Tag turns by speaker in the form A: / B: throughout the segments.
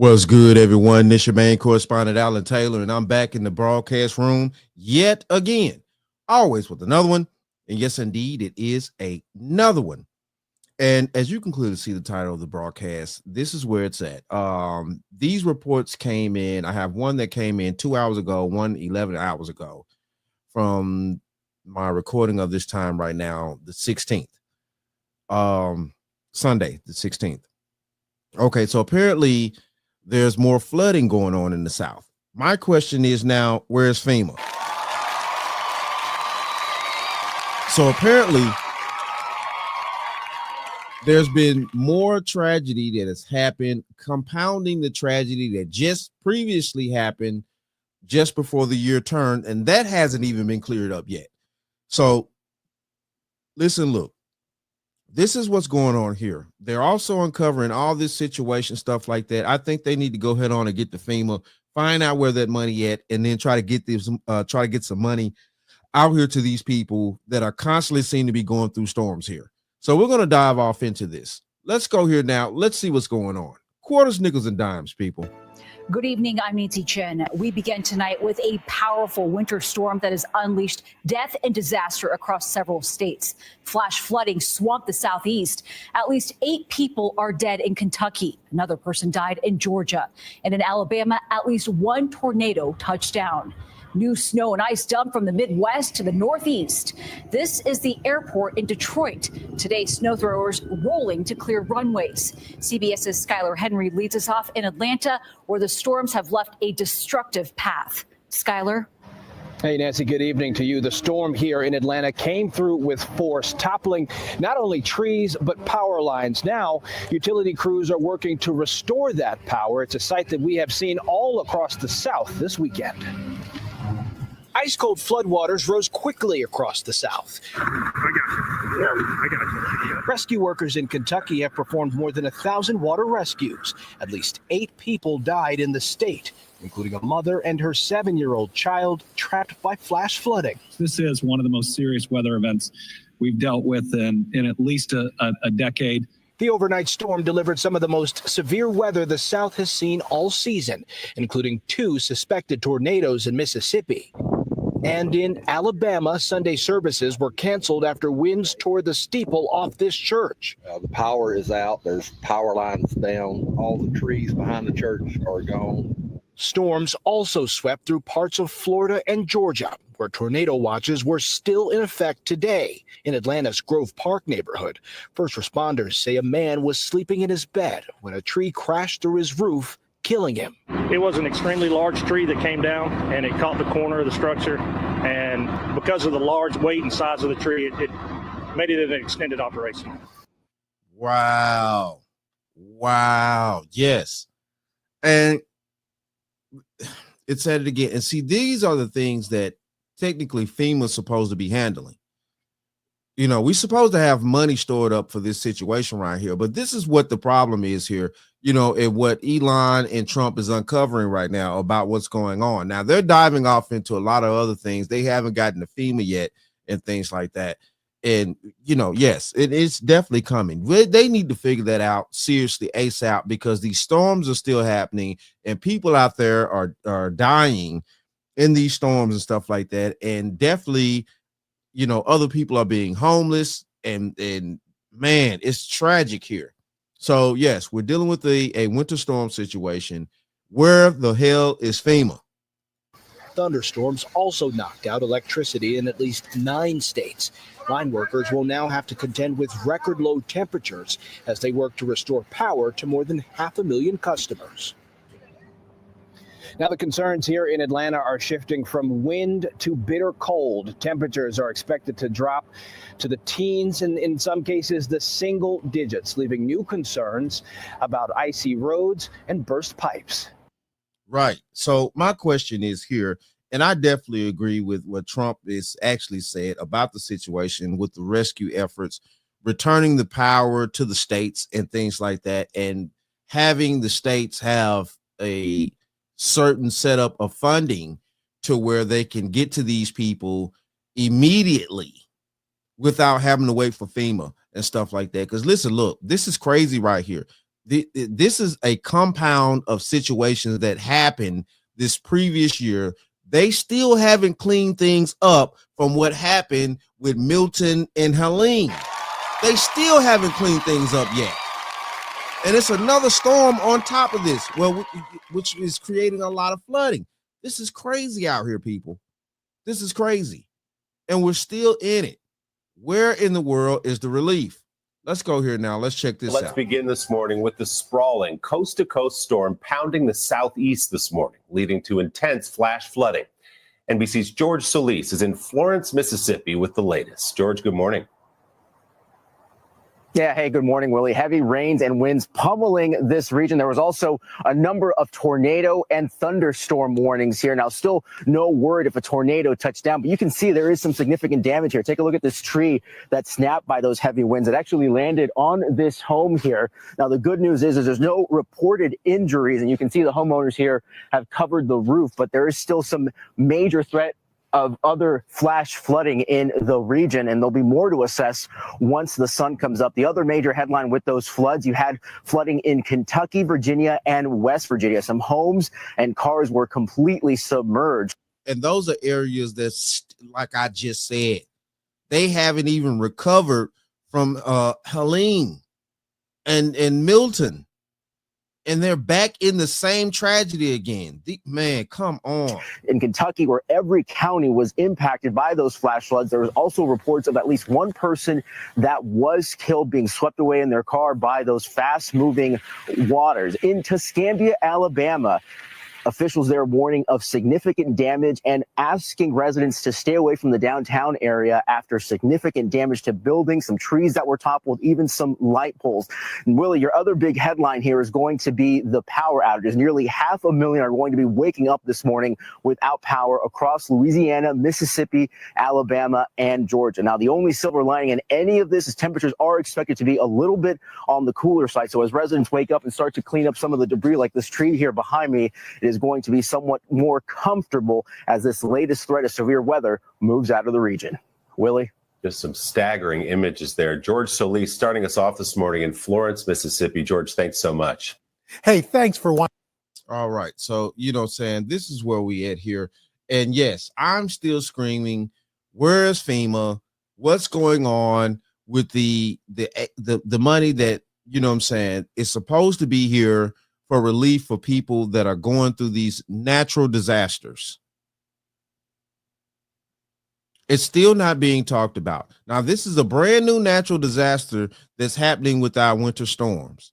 A: What's good, everyone? This your main correspondent, Alan Taylor, and I'm back in the broadcast room yet again, always with another one. And yes, indeed, it is another one. And as you can clearly see the title of the broadcast, this is where it's at. These reports came in. I have one that came in 2 hours ago, one 11 hours ago from my recording of this time right now, the 16th, Sunday, the 16th. Okay, so apparently there's more flooding going on in the South. My question is now, where's FEMA? So apparently there's been more tragedy that has happened, compounding the tragedy that just previously happened just before the year turned, and that hasn't even been cleared up yet. So listen, look. This is what's going on here. They're also uncovering all this situation, stuff like that. I think they need to go ahead on and get to FEMA, find out where that money at, and then try to get some money out here to these people that are constantly seem to be going through storms here. So we're going to dive off into this. Let's go here now. Let's see what's going on. Quarters, nickels, and dimes, people.
B: Good evening, I'm Nancy Chen. We begin tonight with a powerful winter storm that has unleashed death and disaster across several states. Flash flooding swamped the southeast. At least 8 people are dead in Kentucky. Another person died in Georgia. And in Alabama, at least 1 tornado touched down. New snow and ice dumped from the Midwest to the Northeast. This is the airport in Detroit. Today, snow throwers rolling to clear runways. CBS's Skylar Henry leads us off in Atlanta, where the storms have left a destructive path. Skylar?
C: Hey, Nancy, good evening to you. The storm here in Atlanta came through with force, toppling not only trees, but power lines. Now, utility crews are working to restore that power. It's a sight that we have seen all across the South this weekend. Ice-cold floodwaters rose quickly across the South. I got you. Rescue workers in Kentucky have performed more than 1,000 water rescues. At least 8 people died in the state, including a mother and her 7-year-old child trapped by flash flooding.
D: This is one of the most serious weather events we've dealt with in at least a decade.
C: The overnight storm delivered some of the most severe weather the South has seen all season, including 2 suspected tornadoes in Mississippi. And in Alabama, Sunday services were canceled after winds tore the steeple off this church.
E: The power is out. There's power lines down. All the trees behind the church are gone.
C: Storms also swept through parts of Florida and Georgia, where tornado watches were still in effect today. In Atlanta's Grove Park neighborhood, first responders say a man was sleeping in his bed when a tree crashed through his roof, killing him.
F: It was an extremely large tree that came down, and it caught the corner of the structure. And because of the large weight and size of the tree, it made it an extended operation.
A: Wow. Yes. And it said it again. And see, these are the things that technically FEMA's supposed to be handling. You know, we're supposed to have money stored up for this situation right here, but this is what the problem is here, you know, and what Elon and Trump is uncovering right now about what's going on. Now, they're diving off into a lot of other things. They haven't gotten to FEMA yet and things like that. And, you know, yes, it's definitely coming. They need to figure that out seriously ASAP, because these storms are still happening and people out there are dying in these storms and stuff like that. And definitely, you know, other people are being homeless, and man, it's tragic here. So yes, we're dealing with a winter storm situation. Where the hell is FEMA?
C: Thunderstorms also knocked out electricity in at least 9 states. Line workers will now have to contend with record low temperatures as they work to restore power to more than 500,000 customers. Now, the concerns here in Atlanta are shifting from wind to bitter cold. Temperatures are expected to drop to the teens and in some cases the single digits, leaving new concerns about icy roads and burst pipes.
A: Right. So my question is here, and I definitely agree with what Trump is actually said about the situation with the rescue efforts, returning the power to the states and things like that, and having the states have a certain setup of funding to where they can get to these people immediately without having to wait for FEMA and stuff like that. Because listen, look, this is crazy right here. This is a compound of situations that happened this previous year. They still haven't cleaned things up from what happened with Milton and Helene. They still haven't cleaned things up yet. And it's another storm on top of this, well, which is creating a lot of flooding. This is crazy out here, people. This is crazy. And we're still in it. Where in the world is the relief? Let's go here now. Let's check this out.
G: Let's begin this morning with the sprawling coast-to-coast storm pounding the southeast this morning, leading to intense flash flooding. NBC's George Solis is in Florence, Mississippi with the latest. George, good morning.
H: Yeah, hey, good morning, Willie. Heavy rains and winds pummeling this region. There was also a number of tornado and thunderstorm warnings here. Now, still no word if a tornado touched down, but you can see there is some significant damage here. Take a look at this tree that snapped by those heavy winds. It actually landed on this home here. Now, the good news is there's no reported injuries, and you can see the homeowners here have covered the roof, but there is still some major threat of other flash flooding in the region, and there'll be more to assess once the sun comes up. The other major headline with those floods, you had flooding in Kentucky, Virginia, and West Virginia. Some homes and cars were completely submerged.
A: And those are areas that's, like I just said, they haven't even recovered from Helene and Milton. And they're back in the same tragedy again. Man, come on.
H: In Kentucky, where every county was impacted by those flash floods, there was also reports of at least one person that was killed, being swept away in their car by those fast-moving waters. In Tuscambia, Alabama, officials there warning of significant damage and asking residents to stay away from the downtown area after significant damage to buildings, some trees that were toppled, even some light poles. And Willie, your other big headline here is going to be the power outages. Nearly 500,000 are going to be waking up this morning without power across Louisiana, Mississippi, Alabama, and Georgia. Now, the only silver lining in any of this is temperatures are expected to be a little bit on the cooler side. So as residents wake up and start to clean up some of the debris, like this tree here behind me, it is going to be somewhat more comfortable as this latest threat of severe weather moves out of the region. Willie?
G: Just some staggering images there. George Solis starting us off this morning in Florence, Mississippi. George, thanks so much.
I: Hey, thanks for watching.
A: All right. So, saying this is where we at here. And yes, I'm still screaming, where's FEMA? What's going on with the money that, is supposed to be here for relief for people that are going through these natural disasters? It's still not being talked about. Now, this is a brand new natural disaster that's happening with our winter storms.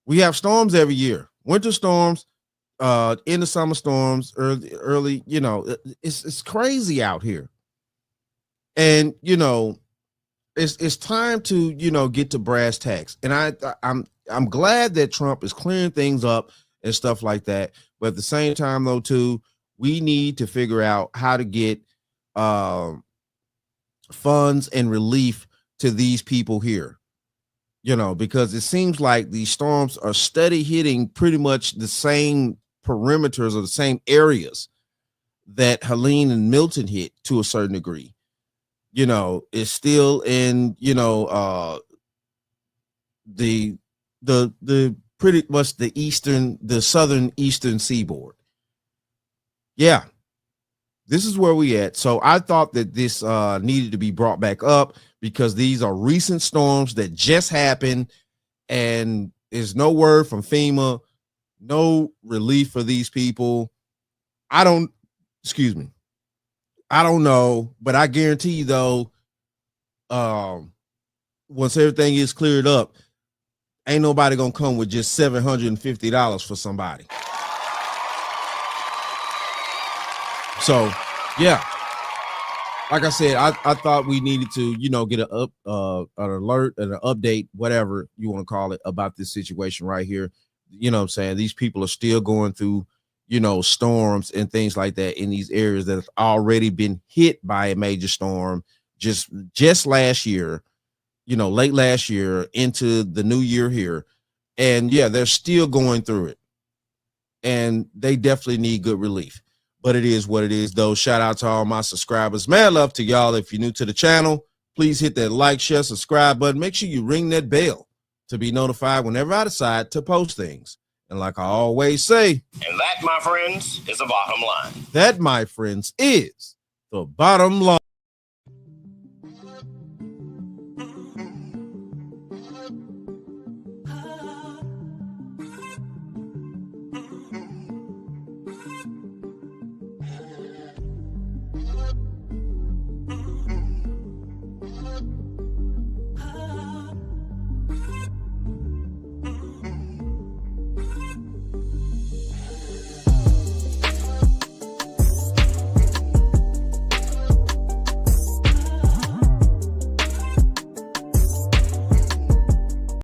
A: We have storms every year, winter storms, in the summer storms, early, it's crazy out here. And, it's time to, get to brass tacks. And I'm glad that Trump is clearing things up and stuff like that. But at the same time, though, too, we need to figure out how to get funds and relief to these people here, because it seems like these storms are steady hitting pretty much the same perimeters or the same areas that Helene and Milton hit to a certain degree. It's still in, the pretty much the southern eastern seaboard. Yeah, this is where we at. So I thought that this needed to be brought back up because these are recent storms that just happened, and there's no word from FEMA, no relief for these people. I don't know, but I guarantee you though, once everything is cleared up, ain't nobody gonna come with just $750 for somebody. So yeah, like I said, I thought we needed to, get an alert and an update, whatever you want to call it, about this situation right here. These people are still going through, storms and things like that in these areas that have already been hit by a major storm just last year, late last year into the new year here. And yeah, they're still going through it, and they definitely need good relief. But it is what it is, though. Shout out to all my subscribers. Mad love to y'all. If you're new to the channel, please hit that like, share, subscribe button. Make sure you ring that bell to be notified whenever I decide to post things. And like I always say,
I: and that, my friends, is the bottom line.
A: That, my friends, is the bottom line.